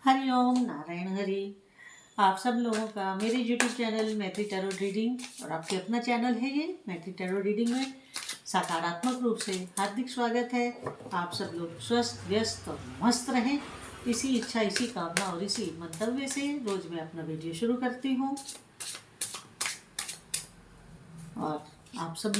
हरिओम नारायण हरि। आप सब लोगों का मेरे यूट्यूब चैनल मैत्री टैरो रीडिंग और आपके अपना चैनल है ये मैत्री टैरो रीडिंग में सकारात्मक रूप से हार्दिक स्वागत है। आप सब लोग स्वस्थ व्यस्त और मस्त रहें, इसी इच्छा, इसी कामना और इसी मंतव्य से रोज मैं अपना वीडियो शुरू करती हूँ। और आप सब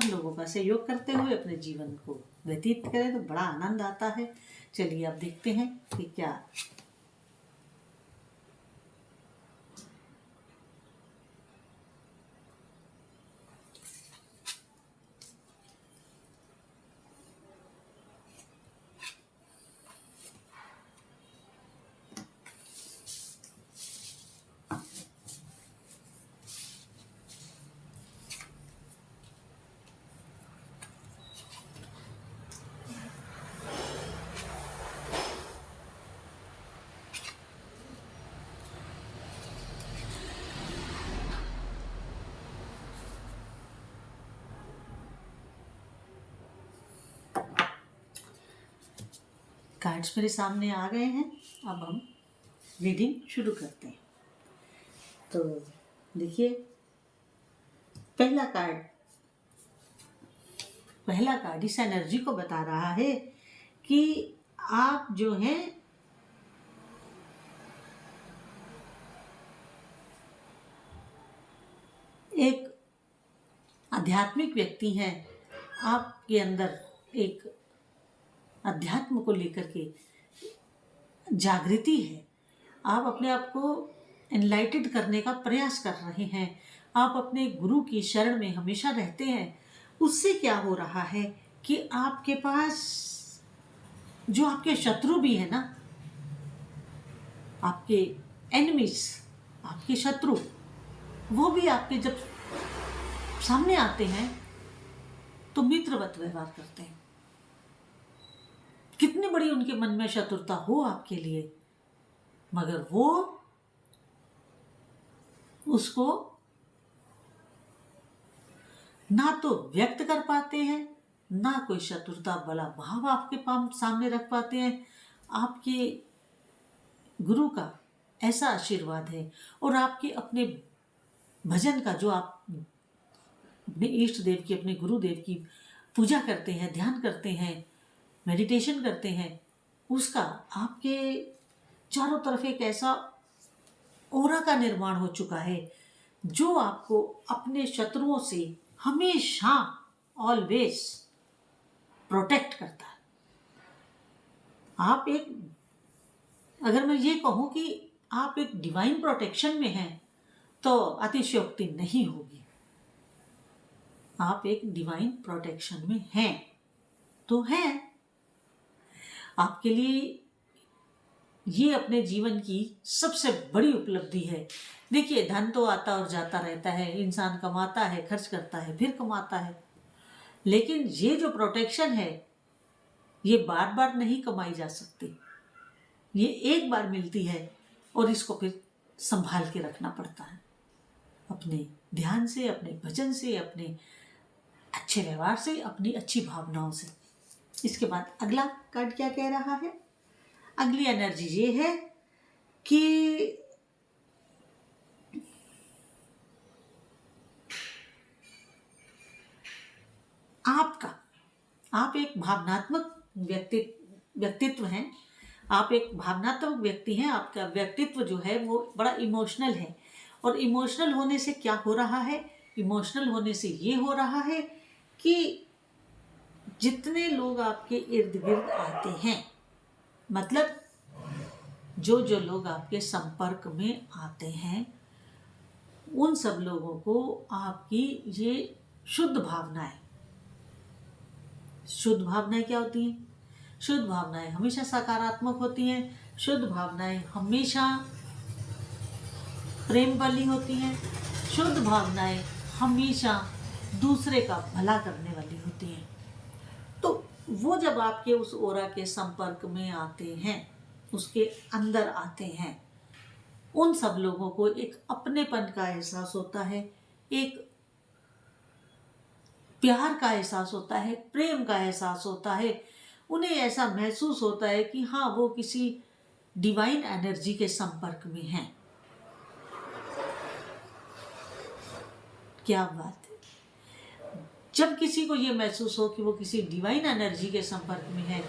लोगों का सहयोग करते हुए अपने जीवन को व्यतीत करें तो बड़ा आनंद आता है। चलिए अब देखते हैं कि क्या कार्ड्स मेरे सामने आ गए हैं। अब हम रीडिंग शुरू करते हैं। तो देखिए, पहला कार्ड इस एनर्जी को बता रहा है कि आप जो हैं एक आध्यात्मिक व्यक्ति हैं। आपके अंदर एक अध्यात्म को लेकर के जागृति है। आप अपने आप को एनलाइटेड करने का प्रयास कर रहे हैं। आप अपने गुरु की शरण में हमेशा रहते हैं। उससे क्या हो रहा है कि आपके पास जो आपके शत्रु भी है ना, आपके एनिमीज, आपके शत्रु, वो भी आपके जब सामने आते हैं तो मित्रवत व्यवहार करते हैं। कितनी बड़ी उनके मन में शत्रुता हो आपके लिए, मगर वो उसको ना तो व्यक्त कर पाते हैं, ना कोई शत्रुता वाला भाव आपके सामने रख पाते हैं। आपके गुरु का ऐसा आशीर्वाद है और आपके अपने भजन का, जो आप अपने इष्ट देव की, अपने गुरुदेव की पूजा करते हैं, ध्यान करते हैं, मेडिटेशन करते हैं, उसका आपके चारों तरफ एक ऐसा ओरा का निर्माण हो चुका है जो आपको अपने शत्रुओं से हमेशा ऑलवेज प्रोटेक्ट करता है। आप एक, अगर मैं ये कहूं कि आप एक डिवाइन प्रोटेक्शन में हैं तो अतिशयोक्ति नहीं होगी। आप एक डिवाइन प्रोटेक्शन में हैं तो हैं। आपके लिए ये अपने जीवन की सबसे बड़ी उपलब्धि है। देखिए, धन तो आता और जाता रहता है, इंसान कमाता है, खर्च करता है, फिर कमाता है, लेकिन ये जो प्रोटेक्शन है ये बार बार नहीं कमाई जा सकती। ये एक बार मिलती है और इसको फिर संभाल के रखना पड़ता है, अपने ध्यान से, अपने भजन से, अपने अच्छे व्यवहार से, अपनी अच्छी भावनाओं से। इसके बाद अगला कार्ड क्या कह रहा है? अगली एनर्जी ये है कि आप एक भावनात्मक व्यक्तित्व हैं। आप एक भावनात्मक व्यक्ति हैं। आपका व्यक्तित्व जो है वो बड़ा इमोशनल है। और इमोशनल होने से क्या हो रहा है? इमोशनल होने से ये हो रहा है कि जितने लोग आपके इर्द गिर्द आते हैं, मतलब जो लोग आपके संपर्क में आते हैं, उन सब लोगों को आपकी ये शुद्ध भावनाएं क्या होती हैं? शुद्ध भावनाएं हमेशा सकारात्मक होती हैं। शुद्ध भावनाएं हमेशा प्रेम वाली होती हैं। शुद्ध भावनाएं हमेशा दूसरे का भला करने वाली होती हैं। तो वो जब आपके उस ओरा के संपर्क में आते हैं, उसके अंदर आते हैं, उन सब लोगों को एक अपनेपन का एहसास होता है, एक प्यार का एहसास होता है, प्रेम का एहसास होता है। उन्हें ऐसा महसूस होता है कि हाँ वो किसी डिवाइन एनर्जी के संपर्क में हैं। क्या बात है। जब किसी को ये महसूस हो कि वो किसी डिवाइन एनर्जी के संपर्क में है,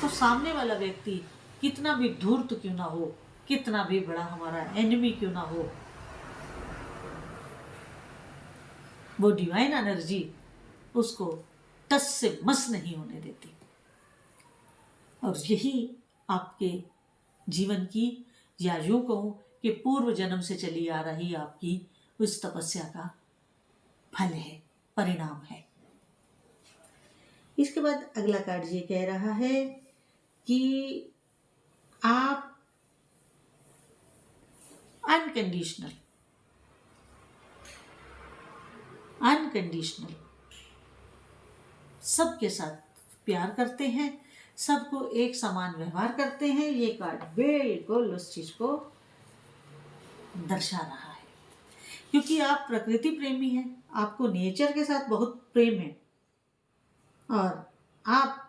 तो सामने वाला व्यक्ति कितना भी धूर्त क्यों ना हो, कितना भी बड़ा हमारा एनिमी क्यों ना हो, वो डिवाइन एनर्जी उसको टस से मस नहीं होने देती। और यही आपके जीवन की, या यूं कहूं कि पूर्व जन्म से चली आ रही आपकी उस तपस्या का फल है, परिणाम है। इसके बाद अगला कार्ड ये कह रहा है कि आप अनकंडीशनल सबके साथ प्यार करते हैं, सबको एक समान व्यवहार करते हैं। ये कार्ड बिल्कुल उस चीज को दर्शा रहा है, क्योंकि आप प्रकृति प्रेमी हैं, आपको नेचर के साथ बहुत प्रेम है और आप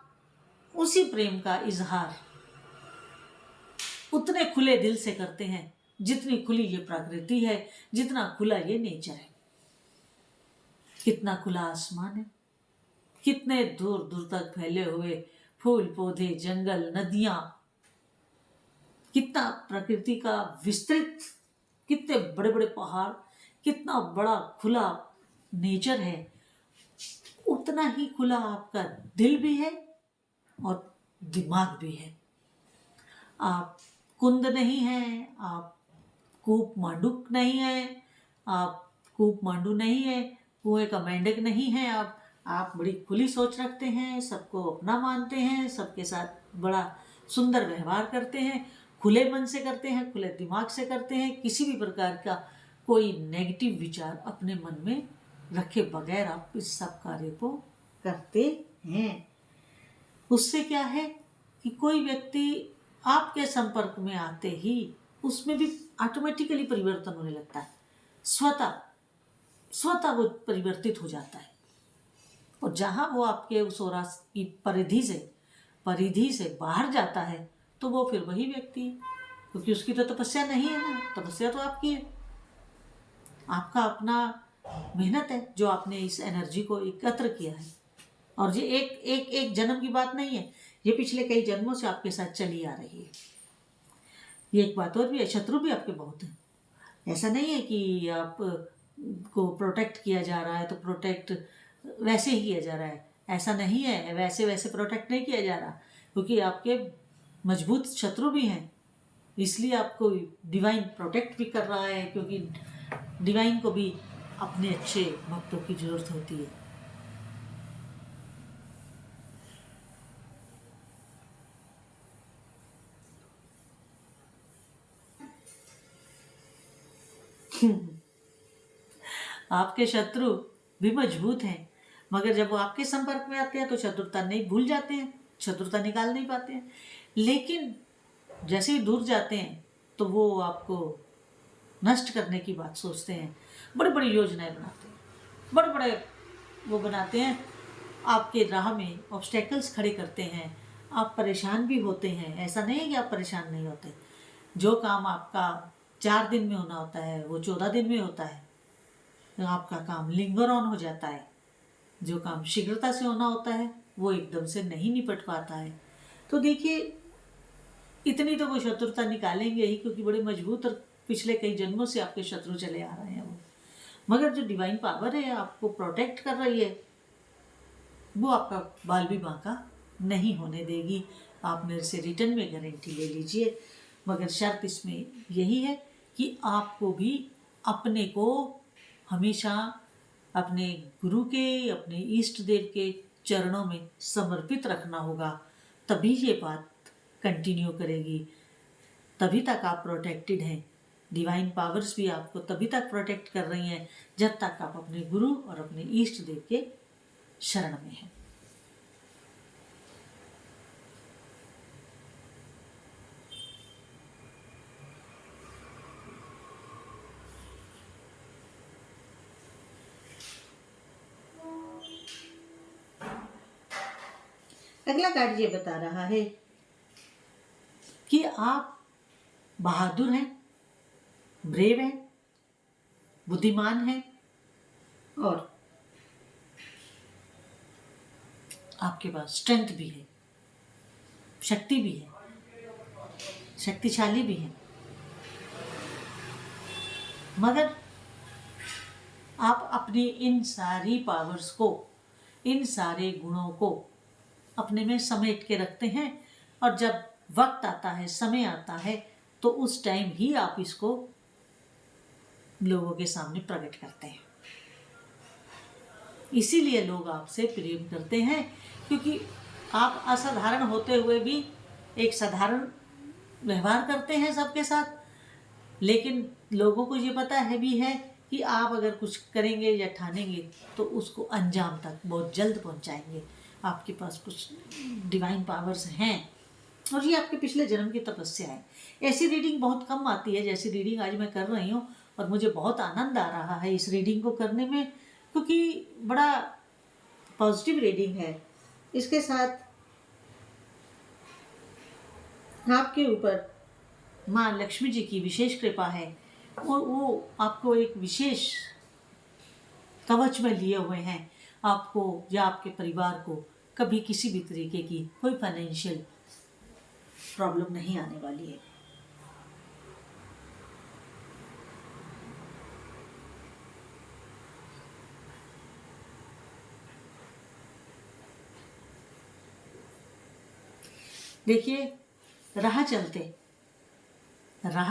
उसी प्रेम का इजहार उतने खुले दिल से करते हैं जितनी खुली ये प्रकृति है, जितना खुला ये नेचर है। कितना खुला आसमान है, कितने दूर दूर तक फैले हुए फूल पौधे, जंगल, नदियां, कितना प्रकृति का विस्तृत, कितने बड़े बड़े पहाड़, कितना बड़ा खुला नेचर है। उतना ही खुला आपका दिल भी है और दिमाग भी है। आप कुंद नहीं है, आप कूप मांडुक नहीं है, आप कूप मांडू नहीं है, कुएं का मेंढक नहीं है। आप बड़ी खुली सोच रखते हैं, सबको अपना मानते हैं, सबके साथ बड़ा सुंदर व्यवहार करते हैं, खुले मन से करते हैं, खुले दिमाग से करते हैं। किसी भी प्रकार का कोई नेगेटिव विचार अपने मन में रखे बगैर आप इस सब कार्य को करते हैं। उससे क्या है कि कोई व्यक्ति आपके संपर्क में आते ही उसमें भी ऑटोमेटिकली परिवर्तन होने लगता है, स्वतः वो परिवर्तित हो जाता है। और जहां वो आपके उस ओरा की परिधि से बाहर जाता है, तो वो फिर वही व्यक्ति है, क्योंकि उसकी तो तपस्या नहीं है ना, तपस्या तो आपकी है, आपका अपना मेहनत है जो आपने इस एनर्जी को एकत्र किया है। और ये एक जन्म की बात नहीं है, ये पिछले कई जन्मों से आपके साथ चली आ रही है। ये एक बात और भी है, शत्रु भी आपके बहुत हैं। ऐसा नहीं है कि आप को प्रोटेक्ट किया जा रहा है तो प्रोटेक्ट वैसे ही किया जा रहा है, ऐसा नहीं है। वैसे प्रोटेक्ट नहीं किया जा रहा, क्योंकि आपके मजबूत शत्रु भी हैं, इसलिए आपको डिवाइन प्रोटेक्ट भी कर रहा है, क्योंकि डिवाइन को भी अपने अच्छे भक्तों की जरूरत होती है। आपके शत्रु भी मजबूत हैं, मगर जब वो आपके संपर्क में आते हैं तो शत्रुता नहीं भूल जाते हैं, शत्रुता निकाल नहीं पाते हैं। लेकिन जैसे ही दूर जाते हैं तो वो आपको नष्ट करने की बात सोचते हैं, बड़ी बड़ी योजनाएं बनाते हैं, बड़े बड़े वो बनाते हैं, आपके राह में ऑब्स्टेकल्स खड़े करते हैं। आप परेशान भी होते हैं, ऐसा नहीं है कि आप परेशान नहीं होते। जो काम आपका 4 दिन में होना होता है वो 14 दिन में होता है, तो आपका काम लिंगर ऑन हो जाता है। जो काम शीघ्रता से होना होता है वो एकदम से नहीं निपट पाता है। तो देखिए, इतनी तो वो शत्रुता निकालेंगे ही, क्योंकि बड़े मजबूत और पिछले कई जन्मों से आपके शत्रु चले आ रहे हैं वो। मगर जो डिवाइन पावर है आपको प्रोटेक्ट कर रही है, वो आपका बाल भी बांका नहीं होने देगी। आप मेरे से रिटर्न में गारंटी ले लीजिए, मगर शर्त इसमें यही है कि आपको भी अपने को हमेशा अपने गुरु के, अपने इष्ट देव के चरणों में समर्पित रखना होगा। तभी ये बात कंटिन्यू करेगी, तभी तक आप प्रोटेक्टेड हैं। डिवाइन पावर्स भी आपको तभी तक प्रोटेक्ट कर रही हैं जब तक आप अपने गुरु और अपने इष्ट देव के शरण में हैं। अगला कार्ड ये बता रहा है कि आप बहादुर हैं, ब्रेव हैं, बुद्धिमान हैं और आपके पास स्ट्रेंथ भी है, शक्ति भी है, शक्तिशाली भी है। मगर आप अपनी इन सारी पावर्स को, इन सारे गुणों को अपने में समेट के रखते हैं और जब वक्त आता है, समय आता है, तो उस टाइम ही आप इसको लोगों के सामने प्रकट करते हैं। इसीलिए लोग आपसे प्रेम करते हैं, क्योंकि आप असाधारण होते हुए भी एक साधारण व्यवहार करते हैं सबके साथ। लेकिन लोगों को ये पता है भी है कि आप अगर कुछ करेंगे या ठानेंगे तो उसको अंजाम तक बहुत जल्द पहुंचाएंगे। आपके पास कुछ डिवाइन पावर्स हैं और ये आपके पिछले जन्म की तपस्या है। ऐसी रीडिंग बहुत कम आती है जैसी रीडिंग आज मैं कर रही हूँ, और मुझे बहुत आनंद आ रहा है इस रीडिंग को करने में, क्योंकि बड़ा पॉजिटिव रीडिंग है। इसके साथ आपके ऊपर माँ लक्ष्मी जी की विशेष कृपा है और वो आपको एक विशेष कवच में लिए हुए हैं। आपको या आपके परिवार को कभी किसी भी तरीके की कोई फाइनेंशियल प्रॉब्लम नहीं आने वाली है। देखिए, राह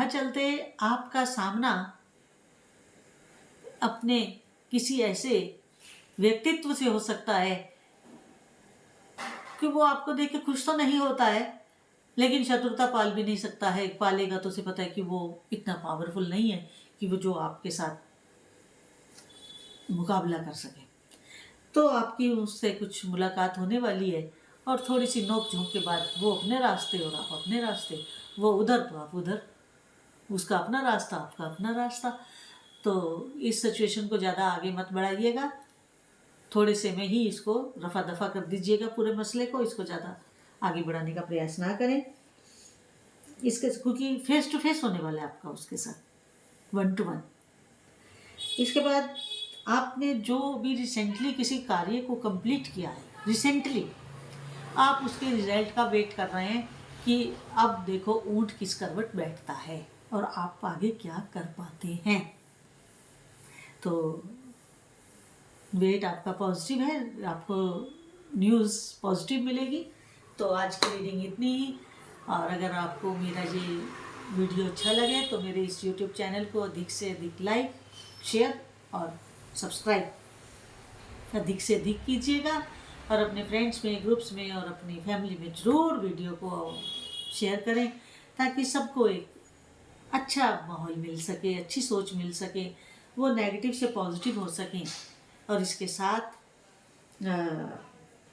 चलते आपका सामना अपने किसी ऐसे व्यक्तित्व से हो सकता है कि वो आपको देख के खुश तो नहीं होता है, लेकिन शत्रुता पाल भी नहीं सकता है। पालेगा तो उसे पता है कि वो इतना पावरफुल नहीं है कि वो जो आपके साथ मुकाबला कर सके। तो आपकी उससे कुछ मुलाकात होने वाली है और थोड़ी सी नोक झोंक के बाद वो अपने रास्ते और आप अपने रास्ते, वो उधर तो आप उधर, उसका अपना रास्ता आपका अपना रास्ता। तो इस सिचुएशन को ज़्यादा आगे मत बढ़ाइएगा, थोड़े से में ही इसको रफा दफा कर दीजिएगा पूरे मसले को। इसको ज़्यादा आगे बढ़ाने का प्रयास ना करें इसके, क्योंकि फेस टू फेस होने वाला है आपका उसके साथ, 1 to 1। इसके बाद आपने जो भी रिसेंटली किसी कार्य को कंप्लीट किया है, रिसेंटली आप उसके रिजल्ट का वेट कर रहे हैं कि अब देखो ऊंट किस करवट बैठता है और आप आगे क्या कर पाते हैं। तो वेट आपका पॉजिटिव है, आपको न्यूज़ पॉजिटिव मिलेगी। तो आज की रीडिंग इतनी ही। और अगर आपको मेरा ये वीडियो अच्छा लगे तो मेरे इस YouTube चैनल को अधिक से अधिक लाइक, शेयर और सब्सक्राइब अधिक से अधिक कीजिएगा और अपने फ्रेंड्स में, ग्रुप्स में और अपनी फैमिली में ज़रूर वीडियो को शेयर करें, ताकि सबको एक अच्छा माहौल मिल सके, अच्छी सोच मिल सके, वो नेगेटिव से पॉजिटिव हो सकें। और इसके साथ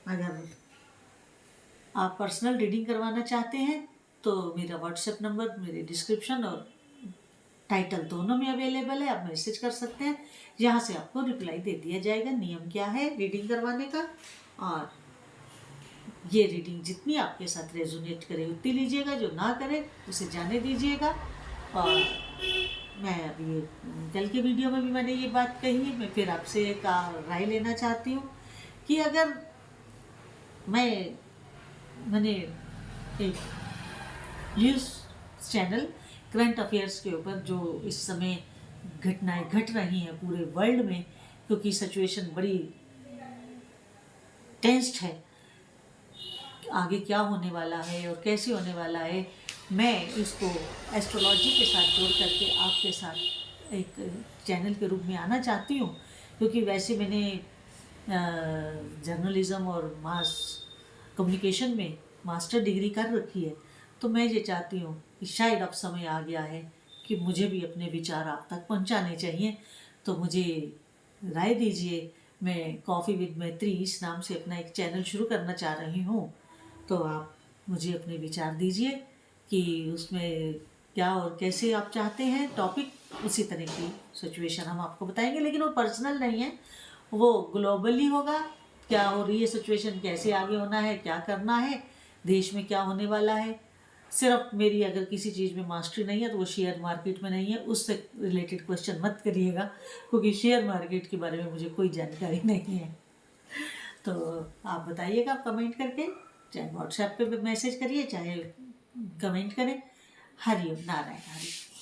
अगर आप पर्सनल रीडिंग करवाना चाहते हैं तो मेरा व्हाट्सएप नंबर मेरे डिस्क्रिप्शन और टाइटल दोनों में अवेलेबल है, आप मैसेज कर सकते हैं, यहाँ से आपको रिप्लाई दे दिया जाएगा। नियम क्या है रीडिंग करवाने का, और ये रीडिंग जितनी आपके साथ रेजोनेट करे उतनी लीजिएगा, जो ना करे उसे जाने दीजिएगा। और मैं अभी कल के वीडियो में भी मैंने ये बात कही है, मैं फिर आपसे एक राय लेना चाहती हूँ कि अगर मैंने एक न्यूज़ चैनल करंट अफेयर्स के ऊपर जो इस समय घटनाएं घट रही हैं पूरे वर्ल्ड में, क्योंकि सिचुएशन बड़ी टेंस्ड है, आगे क्या होने वाला है और कैसे होने वाला है, मैं इसको एस्ट्रोलॉजी के साथ जोड़ करके आपके साथ एक चैनल के रूप में आना चाहती हूँ। क्योंकि वैसे मैंने जर्नलिज़्म और मास कम्युनिकेशन में मास्टर डिग्री कर रखी है, तो मैं ये चाहती हूँ कि शायद अब समय आ गया है कि मुझे भी अपने विचार आप तक पहुँचाने चाहिए। तो मुझे राय दीजिए। मैं कॉफ़ी विद मैत्री इस नाम से अपना एक चैनल शुरू करना चाह रही हूँ, तो आप मुझे अपने विचार दीजिए कि उसमें क्या और कैसे आप चाहते हैं टॉपिक, उसी तरह की सिचुएशन हम आपको बताएंगे। लेकिन वो पर्सनल नहीं है, वो ग्लोबली होगा, क्या हो रही है सिचुएशन, कैसे आगे होना है, क्या करना है, देश में क्या होने वाला है। सिर्फ मेरी अगर किसी चीज़ में मास्टरी नहीं है तो वो शेयर मार्केट में नहीं है, उससे रिलेटेड क्वेश्चन मत करिएगा, क्योंकि शेयर मार्केट के बारे में मुझे कोई जानकारी नहीं है। तो आप बताइएगा कमेंट करके, चाहे व्हाट्सएप पे मैसेज करिए, चाहे कमेंट करें। हरिओम नारायण हरि।